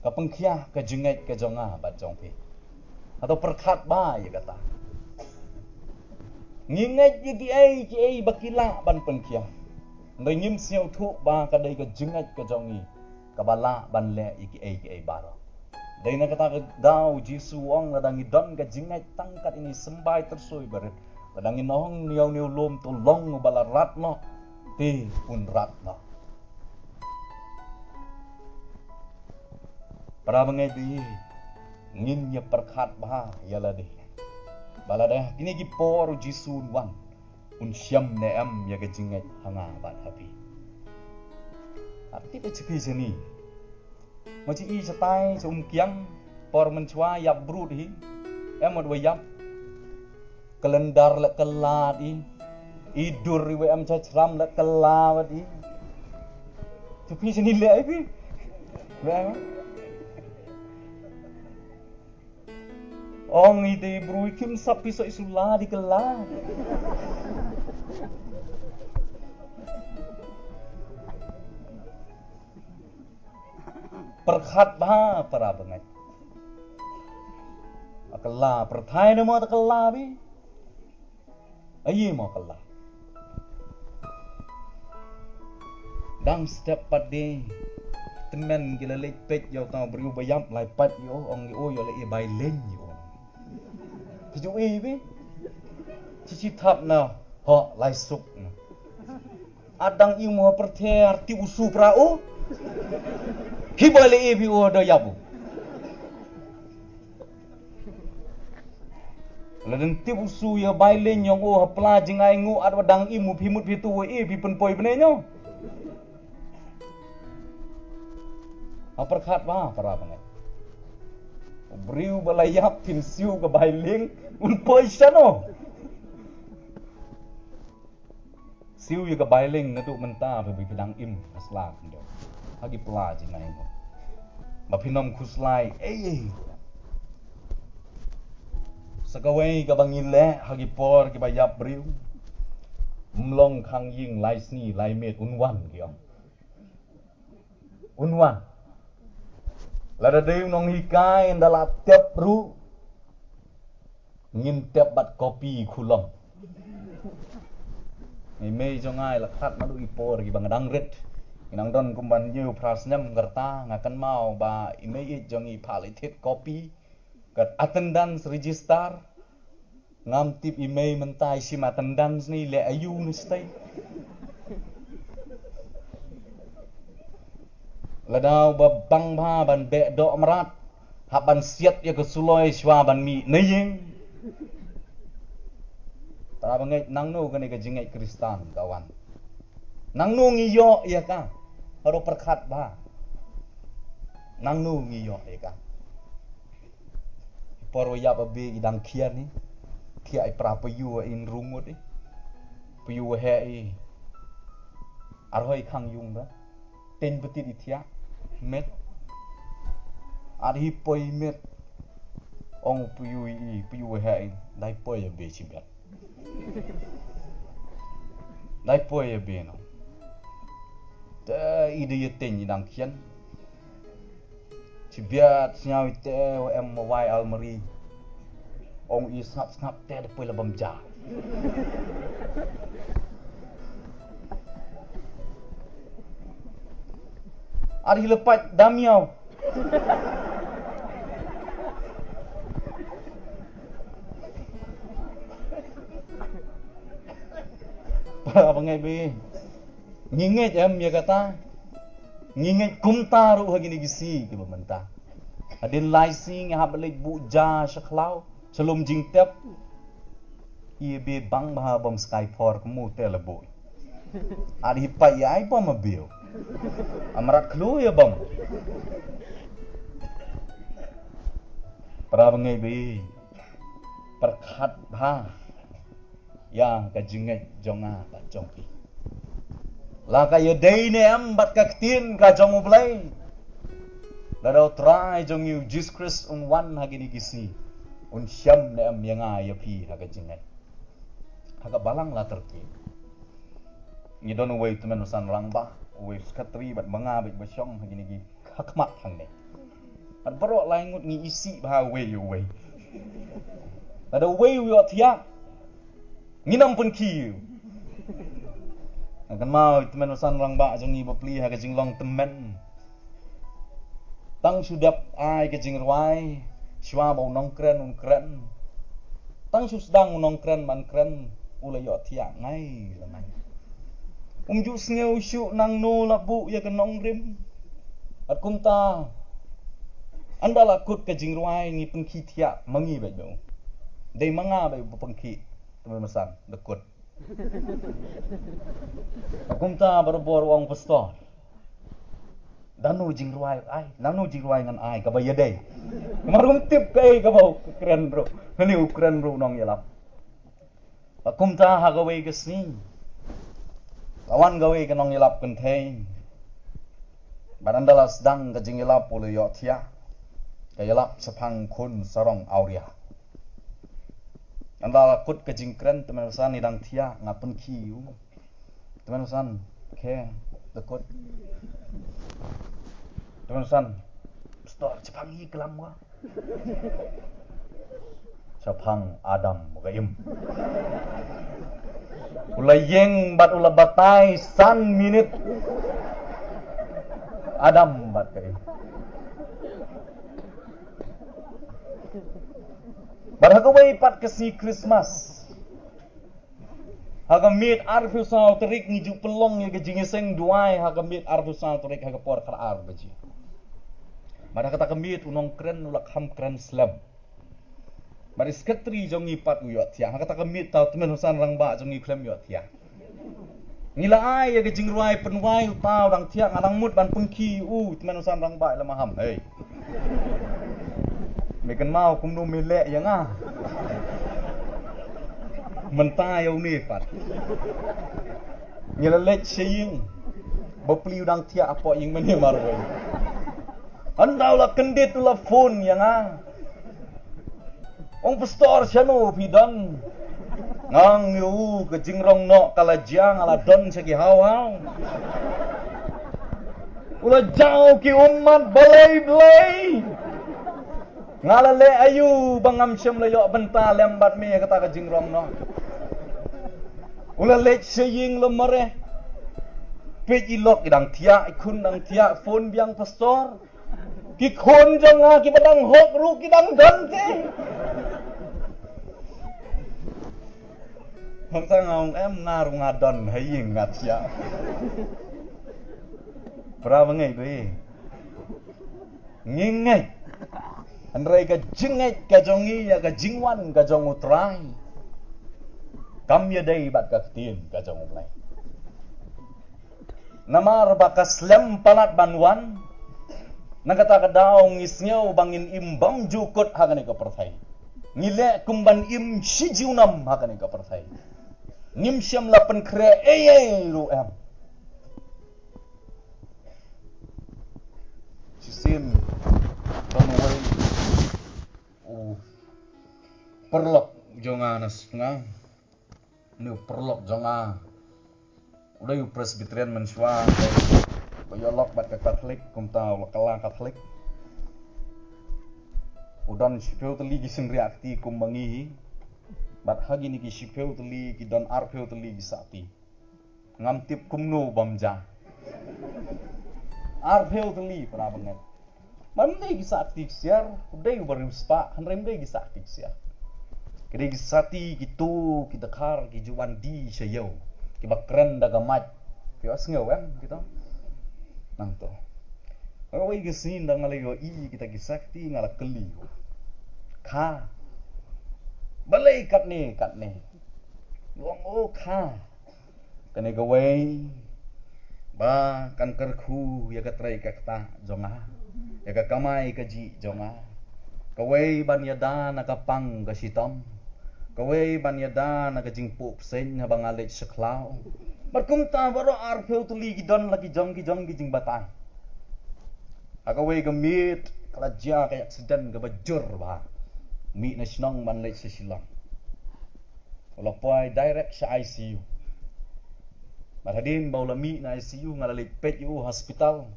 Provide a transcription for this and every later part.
kapengkiah ke jenget ke jonga bat jongpi atau perkat ba ya kata nginget ki ai bakila ban pengkiah ngim siau thu ba ka dai ke jenget ke jongi kabala ban le ki ai baro dai na kata dau jisu ong ladangi don ke jenget tangkat ini sembai tersui baret ladangi nohong niau lom tolong balarat no ti pun rat no para mengai ngin nya perkat bah yala deh balada kini ki por jisun wan un syam ne am ya ke jinget hanga bat happy arti pe cepi sini maci i satai sum kiang por menchwa yap brut hi em mod wayap kalendar la keladi idur ri am chachram la kelawadi cepi sini le ai pi Ong ide bruikim sapi so isula di kelah. Perkhat bah para bengai. Kelah perthai ne mo ta kelah bi. Ayi mo kelah. Dang step pade temen gila lepet yo tau beriu bayam lai pat yo ong yo yo le bai len yo. Kijung bi cici thap na ho lai suk adang i mo perthe arti usu prao hi bole bi o do yabu laden ti usu ya bailen yong o hapla jingai ngu ad wadang i mu phimut phitu e bi penpoi bene nyo aperkhat ba para bangai beriu balayap pinsiu ke bailing un poisano siu ye ke bailing ngatu menta be bidang im asla ndo hagi pelaji nai mo mapinom kuslai sakawai ka bangin le hagi por ke bayap beriu mlong khang ying lai sni lai met unwan kiong unwan lada deung nong hikai ndala tep ru ngin tep bat kopi khulom mei jongai la khat madu ipor gi bangadang ret inang don kumban yu prasnyam ngerta ngakan mau ba imei jongi palitit kopi kat attendance register ngam tip imei mentai sim attendance ni le ayu ni stay ladau babang ba ban be do amrat haban siat ya ke suloi shwa ban mi neyeng ta bangai nang no kene ke jingai kristan kawan nang no ngiyo ya ka haro perkhat ba nang no ngiyo ya ka poro ya ba be idang kian ni kia ai pra payu in rungut ni payu he i arhoi khang yung ba ten betit ithia met ari poi met ong puyu he dai poi be chibet dai poi be no ta ide yeten dang khian chibet nyau te em mobile almari ong i snap te poi la bamja ari lepat damiau apa ngai be nginget em ya kata nginget kumta ru hagini gisi ke bementa adin laising ha balik bu ja shaklau celum jingtep ie be bang bah bom sky for kemu te lebo ari pai ai bom abil amrat klu ya bom para ngai be perkhat ba yang kajinget jonga bat jongpi la kaya day ne am bat kaktin ka jong ublay la daw try jong you Jesus Christ un wan hagini gisi un syam ne am yanga yapi haga jinget haga balang la terki ni don way temen usan lang ba way skatri bat manga bat basyong hagini gi hakmat hang ne At barok langut ngi isi bah way. Ada way yo tiak. Nginam pun kiu. Akan mau teman usan orang ba jong ni bapli ha ka jinglong temen. Tang sudap ai ka jingruai. Shwa bau nong kren kren. Tang susdang nong kren man kren ulai yo tiak ngai lamai. Ju sneu shu nang no la bu ya ka nong rim. At kumta anda lakut ka jingruai ngi pengki tiak mangi ba jo. Dei manga ba pengki teman masan dekut. Kumta berbor wong pastor. Danu jingruai ai, nanu jingruai ngan ai ka ba ya dei. Marum tip kai ka bau keren bro. Ni keren bro nong yalap. Kumta ha gawe gesni. Kawan gawe ka nong yalap kenthei. Barandala sedang ka jing yalap ulu yo tia. Ka yalap sepang kun sarong auria. Anda kut ke jingkren teman usan idang tia ngapun kiu. Teman usan ke dekut. Teman usan stor cepangi kelam wa. Cepang Adam gaim. Ulayeng bat ula batai san minit. Adam bat gaim. Barhagaway pat kasi Christmas. Hagamit arfu sa terik ni ju pelong ya gejingiseng duai hagamit arfu sa terik hagapor karar baji. Mara kata kamit unong kren ulak ham kren slam. Mari sketri jongi pat uyot tia. Kata kamit tau temen husan rang ba jongi klem yot tia. Ngila ai ya gejing ruai penwai tau rang tia ngarang mut ban pengki temen husan rang ba lamaham. Hey. Mekan mau kum nu milek yang mentah yang ni pat. Nyelet seying. Bapli udang tia apa yang meni marwai. Andau lah kendit lah phone yang Ong pastor siano pidan. Ngang yu kejingrong no kalajang ala don segi hawang. Ulah jauh ki umat balai. Ngalale ayu bangam syam layo benta lembat me kata ka jingrong no. Ula lech seying lemare. Peji lok idang tia ikun dang tia phone biang pastor. Ki khon janga ki badang hok ru ki dang dante. Hong sang ngong em ngaru ngadon haying ngatia. Berapa ngai gue? Ngingai. Andrai ka jinget ka jongi ya ka jingwan ka jong utrai. Kam ya dai bat ka tin ka jong uplai. Namar bakas lem palat banwan. Nagata ka daw ngisnyaw bangin imbam jukot hagani ka perthai. Ngile kumban im sijunam hagani ka perthai. Ngim syam lapen kre ru em. Sisim tanwai perlok jonga nas nga nu perlok jonga udah yu presbyterian menswa bayolok bat katolik kumta kala katolik udan sipeu teli gising reakti kumbangi bat hagi niki sipeu teli ki don arpeu teli gisati ngamtip kumno bamja arpeu teli pra banget mamdai gisati siar udah yu barispa hanremdai gisati siar kira gisati gitu kita kar kijuan di sayau kiba keren daga mat kiba sengau em gitu nang to awai gisin dang ngalayo I kita gisakti ngala keli ka balai kat ne wong ka kane gawai ba kan kerku ya katrai kakta jonga ya ka kamai kaji jonga kawai banyada nakapang kasitam kawai banyada nakajingpuk sen habang alit seklaw markumta baro arpeu tuli gidon lagi jong gijing batang akawai gemit kalaja kayak sedan gabajur ba mi na sinong manlet sa silang wala poy direct sa ICU marhadin bawla mi na ICU ngalalipet yu hospital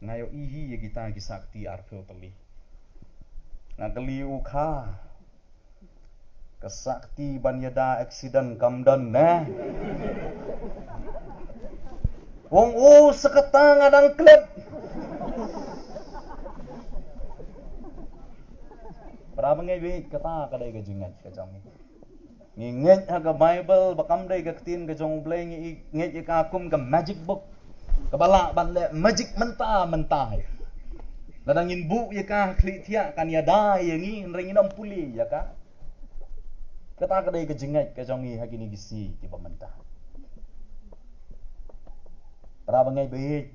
ngayo ihi ya kita gisakti arpeo teli ngakeli ukha kesakti banyada aksiden kamdan nah wong seketang adang klip berapa ngai kata kadai gajingat kajang nginget haga Bible bakam dai gaktin gajong blay nginget ikakum ke magic book kabala banle magic mentah ladangin bu ya ka klitia kan ya dai yangi ringin ampuli ya ka kata kadai gajingat kajongi hagini gisi tiba mentah berapa ngai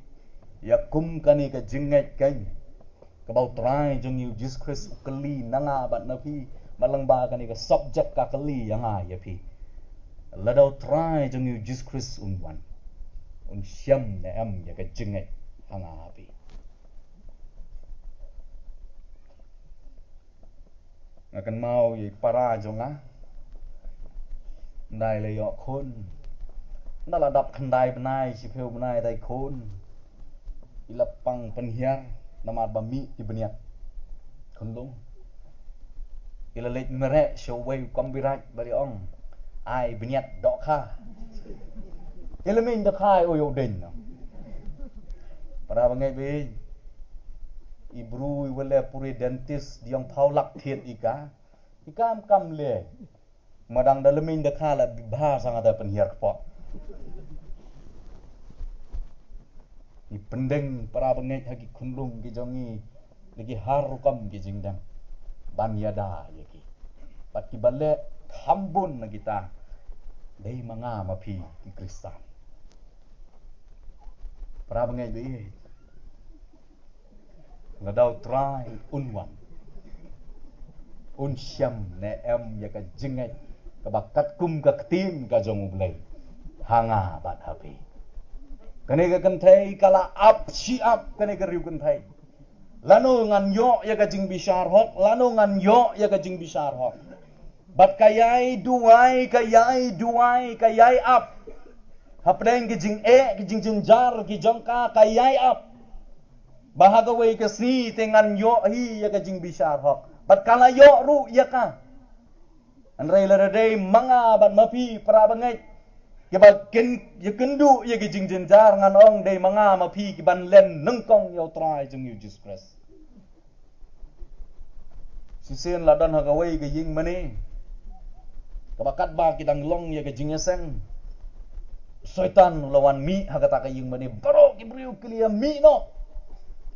ya kum kani gajingat kan kabau try jong you Jesus Christ kali nanga bat napi malang ba kani ka subject ka kali yang ya pi ladau try jong you Jesus Christ unwan un syam na am ya ka jingai hanga pi ngakan mau yi para jong ndai le yo khun ndala dap khandai benai si pheu benai dai khun ilapang penhiar namar bami di beniat kundung ilalit merek showway kombirat bari ong ai beniat dok kha ilamin dok khai oyo den para bangai be ibru wala puri dentist diang paulak thiet ikam kam le madang dalamin dok kha la bibha sang ada penhiar po ni pendeng para bengai hagi kundung ki jongi lagi harukam ki jingdang banyada yaki pat ki balle thambun na kita dei manga mapi ki Kristan para bengai be ladau try unwan syam ne em yaka jingai kabakat kum ka ktin ka jong ublai hanga bat hapi kene ka kentai kala up kene ka riu kentai lano ngan yo ya ka jing bisar hok lano ngan yo ya ka jing bisar hok bat kayai duai up hapdeng ki jing ki jing jinjar ki jongka kayai up bahagawai ka si tengan yo hi ya ka jing bisar hok bat kala yo ru ya ka anrai ladai manga bat mapi para bangai ya bakin ya kendu ya gijing jenjar ngan ong dei manga mapi ki ban len nengkong yo try jeng you Jesus Christ sisen ladan hagawai ge ying mani kabakat ba kidang long ya gijing yaseng setan lawan mi hagata ka ying mani baro ki briu kliya mi no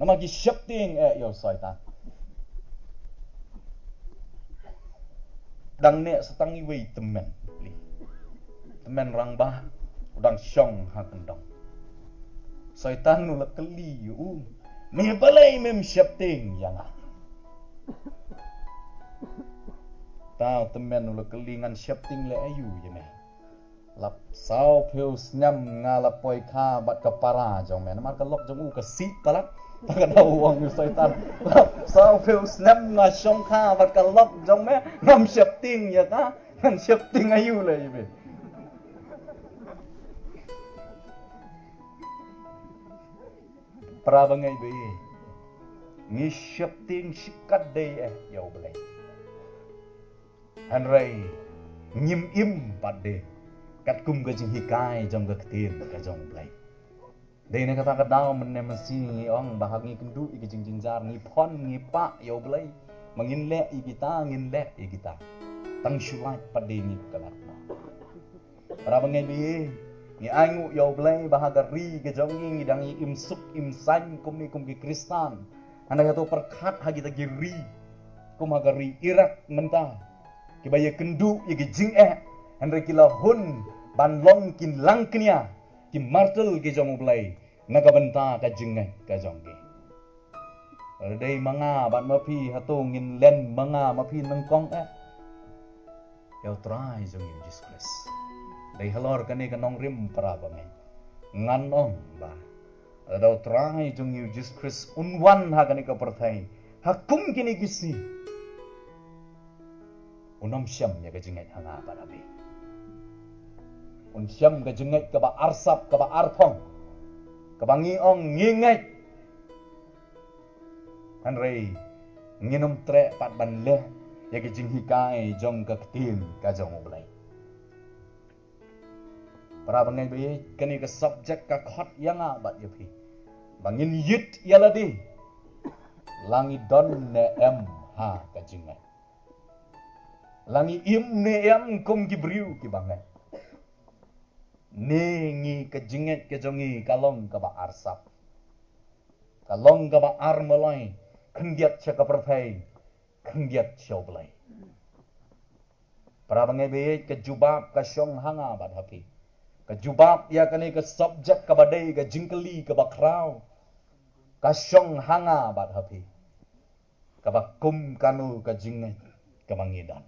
nama ki shapting yo setan dang ne setangi wei temen temen rang bah udang syong ha kendang syaitan nula keli me balai mem syapting yang tao temen nula keli ngan syapting le ayu ye me lap sau pheu nyam ngala poi kha bat ka para jong me mar ka lok jong ka si kalak ta ka dau wong syaitan lap sau pheu nyam nga syong kha bat ka lok jong me ngam syapting ya ka ngan syapting ayu le ye me para bangai be ni syapting sikat dei yau belai hanrai nyim im pade kat kum ga jing hikai jong ga ktin ka jong belai dei ne kata kadau men mesi ong bahangi kendu i jing jinjar ni phon ni pa yau belai mangin le i kita tang syulat pade ni kalak para bangai be ni angu yo blay bahagari ke jongi ngidang im suk im san kum ki Kristan anda kata perkat hagi tagi ri kum hagari irak mentah ki baya kendu ye ki jing anda kila hun ban long kin lang knia ki martel ke jong blay naga benta ka jingai ka jongi dei manga ban mapi hatungin len manga mapi nengkong yo try jong Jesus Christ dai halor kani kanong rim para bangai ngan ong ba adau try jong you Jesus Christ unwan ha kani ka perthai hakum kini gisi unam syam ya gajingat hanga parabi un syam gajingat ka ba arsap ka ba arthong ka bangi ong ngingat Hanrei nginum tre pat ban le ya ke jing hikai jong ka tin ka jong oblai. Para bangai be kani ka subject ka khot yang abat ya pi. Bangin yit yaladi. Langi don ne em ha ka jingai. Langi im ne em kum ki briu ki bangai. Ne ngi ka jinget ke jongi kalong ka ba arsap. Kalong ka ba armalai. Kendiat cha ka perthai. Kendiat cha oblai. Para bangai be ke jubab ka syong hanga bat hapi. Ka jubab ya kani ka subject ka badai ka jingkeli ka ba krau. Ka syong hanga bat hapi. Ka ba kum kanu ka jinget ka mangidan.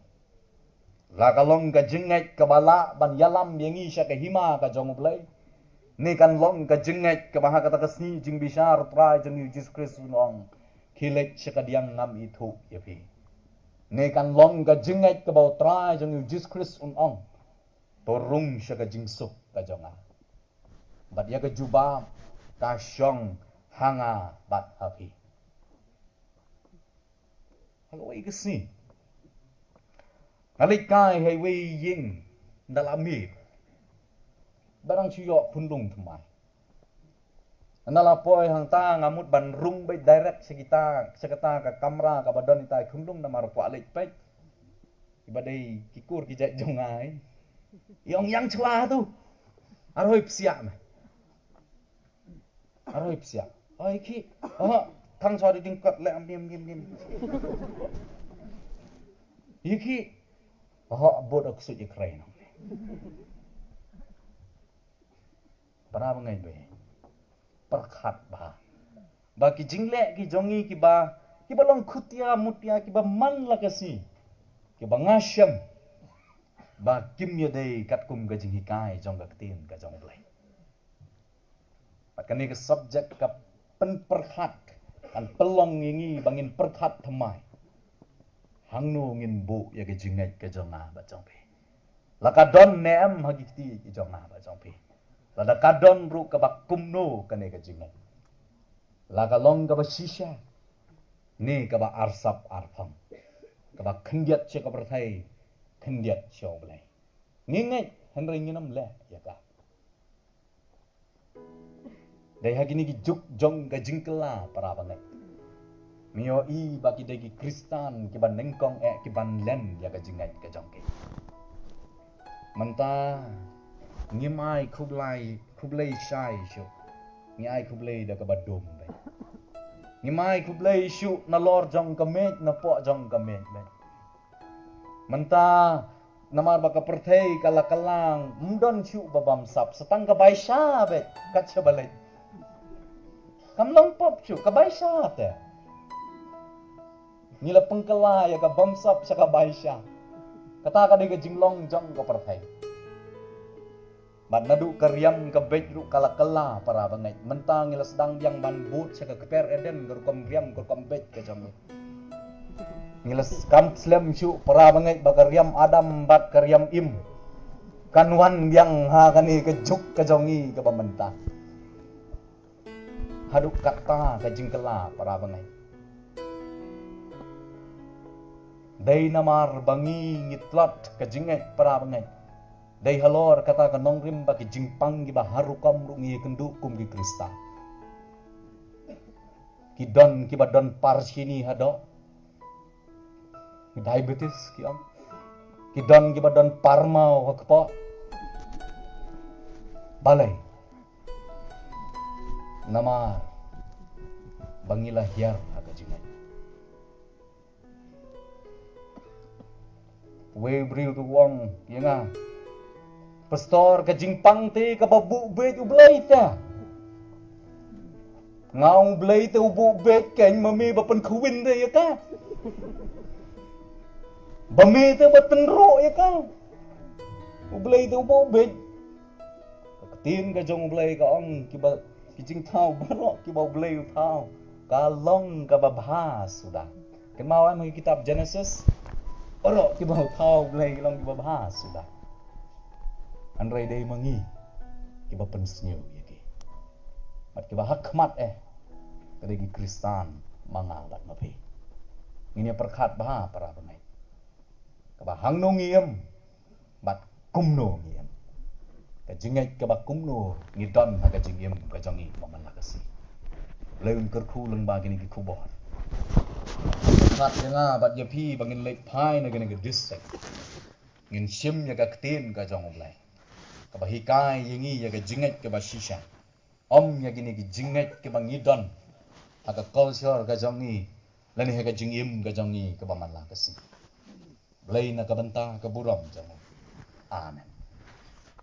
La kalong ka jinget ka bala ban yalam yengi sya ka hima ka jong oblai. Ni kan long ka jinget ka baha kata kasni jing bishar trai jeng Jesus Kristus long. Kilek sya ka diang ngam itu ya pi. Ni kan long ka jinget ka bau trai jeng Jesus Kristus ong. Torung sya ka jingsuk ka jonga. Bat ya ka jubab ka syong hanga bat hapi. Hagawai kasni. Ngalikai hai wei ying dalam mir. Barang siyok pundung thumai. Analapoi hang ta ngamut ban rung bai direct sekita ka kamera ka badan itai khundung na mar kwa lek pek. Ibadai kikur ki jai jongai. Yong yang chwa tu. Aroi psia me. Aroi psia. Oi ki. Thang chwa di tingkat le am dim. Iki bod ak sut Ukraine. Para bangai be. Perkhat ba. Ba ki jingle ki jongi ki ba long khutia mutia ki ba man la kasi. Ki ba ngasham. Ba kim ye dei kat kum ga jingi kai jong ga tin ga jong blai. Pat kani ke subject ka pen perkhat an pelong ngi bangin perkhat thamai. Hangnu ngin bu ya ke jingai ke jonga ba jong pe. Laka don nem hagiti ki jonga ba jong pe. Lada kadon ru ka ba kumno kane ka jingai. Laka long ka ba shisha. Ni ka ba arsap arpam. Ka ba khendiat che ka perthai. Khendiat show blai. Ngingai henry nginam le ya ka. Dai hagini ki juk jong ka jingkela para bangai. Mio i bagi degi Kristan ki ban nengkong ki ban len ya ka jingai ka jong ke. Manta ngimai kublai shai shu. Ngai kublai da ka badum be. Ngimai kublai shu na lor jong ka met na po jong ka met be. Manta namar ba ka perthai kala kalang mdon shu babam sap setang ka baisha be kat chabalai. Kamlong pop shu ka baisha te. Nila pengkala ya ka bamsap sa ka baisha. Kata ka di ka jinglong jong ka perthai. Bat nadu karyam ka bedru kala para bangai. Mentang ngila sedang yang ban but sa ka keper eden gerkom riam gerkom bed ka jong. Ngila kam slam syu para bangai bakaryam adam bat karyam im. Kanwan yang ha kani ka juk ka jongi ka pamenta. Haduk kata ka jingkela para bangai. Dai namar bangi ngitlat ka jinget para bangai. Dai halor kata ka nongrim bagi jingpang gi baharukam rungi kendu kum gi Krista. Ki badon parsini hado. Diabetes ki am. Ki badon parmau hakpo. Balai. Namar bangilah hiar aga jinget. We bril tu wong yenga. Pastor ka jingpang te ka babu bet ublay ta. Ngau blay te ubu bet keng mami bapen kuwin te ya ka. Bami te bapen ro ya ka. Ublay te ubu bet. Katin ka jong ublay ka ong kiba kijing tau barok kiba ublay tau. Kalong ka babhas sudah. Kemau ay mga kitab Genesis. Orok kiba tau ublay long kiba bahas sudah. Andrai day mangi kiba pensnyo yaki. Mat kiba hakmat kadagi Kristan mangabat mapi. Ini perkat bah para bengai. Kabahang no ngiem bat kumno ngiem. Kajingai kabah kumno ngidon ha kajingiem kajangi mamalakasi. Leun kerku leng bagini ki kubon. Perkat denga bat yapi bangin lek pai na gini gedisek. Ngin sim ya kaktin kajang oblai. Kabah hikai yengi ya kajingai kabah shisha. Om ya gini kajingai kabah ngidon. Haka culture kajangi lani haka jingim kajangi kabah malakasi. Belai na kabanta kaburam jangan. Amen.